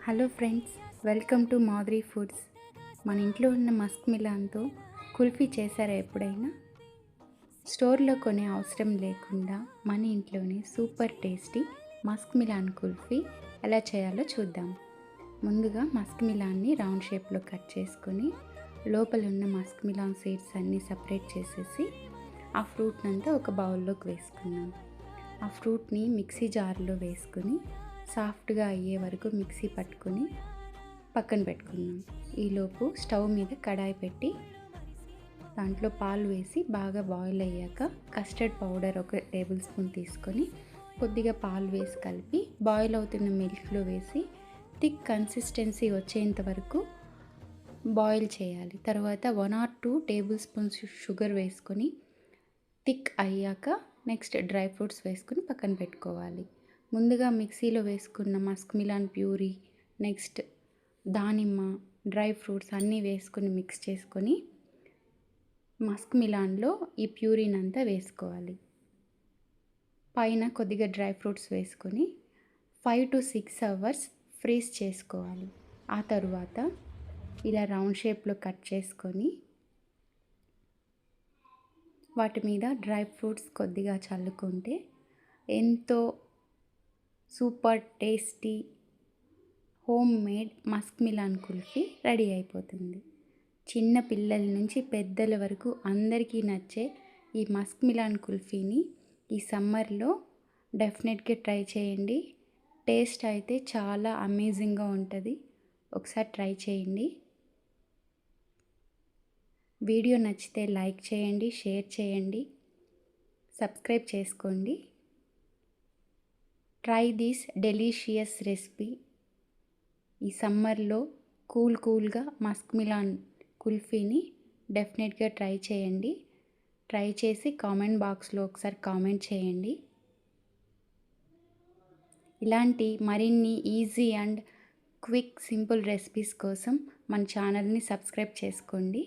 Hello friends, welcome to Madhuri foods. మన ఇంట్లో ఉన్న మస్క్ మిలాన్తో కుల్ఫీ చేశారా ఎప్పుడైనా? స్టోర్లో కొనే అవసరం లేకుండా మన ఇంట్లోనే super tasty musk melon kulfi ఎలా చేయాలో చూద్దాం. ముందుగా మస్క్ మిలాన్ని రౌండ్ షేప్లో కట్ చేసుకొని లోపల ఉన్న మస్క్ మిలాన్ సీడ్స్ అన్నీ సపరేట్ చేసేసి ఆ ఫ్రూట్ని అంతా ఒక బౌల్లోకి వేసుకున్నాం. ఆ ఫ్రూట్ని మిక్సీ జార్లో వేసుకొని సాఫ్ట్గా అయ్యే వరకు మిక్సీ పట్టుకొని పక్కన పెట్టుకున్నాం. ఈలోపు స్టవ్ మీద కడాయి పెట్టి దాంట్లో పాలు వేసి బాగా బాయిల్ అయ్యాక కస్టర్డ్ పౌడర్ 1 టేబుల్ స్పూన్ తీసుకొని కొద్దిగా పాలు వేసి కలిపి బాయిల్ అవుతున్న మిల్క్లో వేసి థిక్ కన్సిస్టెన్సీ వచ్చేంత వరకు బాయిల్ చేయాలి. తర్వాత 1 or 2 టేబుల్ స్పూన్స్ షుగర్ వేసుకొని థిక్ అయ్యాక నెక్స్ట్ డ్రై ఫ్రూట్స్ వేసుకొని పక్కన పెట్టుకోవాలి. ముందుగా మిక్సీలో వేసుకున్న మస్క్ మిలాన్ ప్యూరీ, నెక్స్ట్ దానిమ్మ, డ్రై ఫ్రూట్స్ అన్నీ వేసుకొని మిక్స్ చేసుకొని మస్క్ మిలాన్లో ఈ ప్యూరీని అంతా వేసుకోవాలి. పైన కొద్దిగా డ్రై ఫ్రూట్స్ వేసుకొని 5 to 6 hours ఫ్రీజ్ చేసుకోవాలి. ఆ తరువాత ఇలా రౌండ్ షేప్లో కట్ చేసుకొని వాటి మీద డ్రై ఫ్రూట్స్ కొద్దిగా చల్లుకుంటే ఎంతో super tasty homemade musk melon kulfi ready అయిపోతుంది. చిన్న పిల్లల నుంచి పెద్దల వరకు అందరికీ నచ్చే ఈ మస్క్ మిలాన్ కుల్ఫీని ఈ సమ్మర్లో డెఫినెట్గా ట్రై చేయండి. టేస్ట్ అయితే చాలా అమేజింగ్గా ఉంటుంది. ఒకసారి ట్రై చేయండి. వీడియో నచ్చితే లైక్ చేయండి, షేర్ చేయండి, సబ్స్క్రైబ్ చేసుకోండి. Try this delicious recipe. ఈ సమ్మర్లో కూల్గా మస్క్ మిలాన్ కుల్ఫీని డెఫినెట్గా ట్రై చేయండి. ట్రై చేసి కామెంట్ బాక్స్లో ఒకసారి కామెంట్ చేయండి. ఇలాంటి మరిన్ని easy and quick simple recipes కోసం మన ఛానల్ని సబ్స్క్రైబ్ చేసుకోండి.